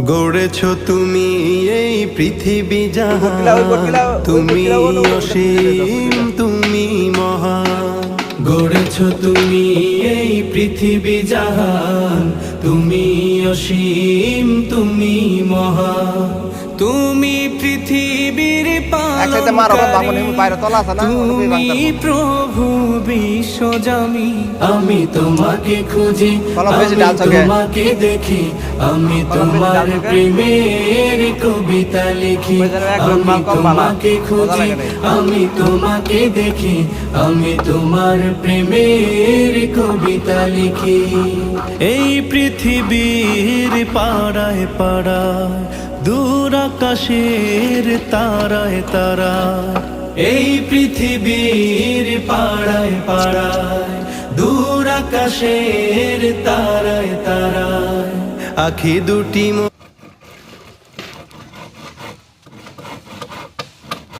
গড়েছ তুমি এই পৃথিবী জাহান, তুমি অসীম তুমি মহান। গড়েছ তুমি এই পৃথিবী জাহান, তুমি অসীম তুমি মহান। তুমি পৃথিবীর পালনকারী, তুমি প্রভু বিশ্বজামি। আমি তোমাকে খুঁজি, আমি তোমাকে দেখি, আমি তোমার প্রেমের কবিতা লিখি। আমি তোমাকে খুঁজি, আমি তোমাকে দেখি, আমি তোমার প্রেমের কবিতা লিখি। এই পৃথিবীর পাড়ায় পাড়ায়, দূর আকাশের তারায় তারায়, এই পৃথিবীর পাড়ায় পাড়ায়, দূর আকাশের তারায় তারায়, আখি দুটি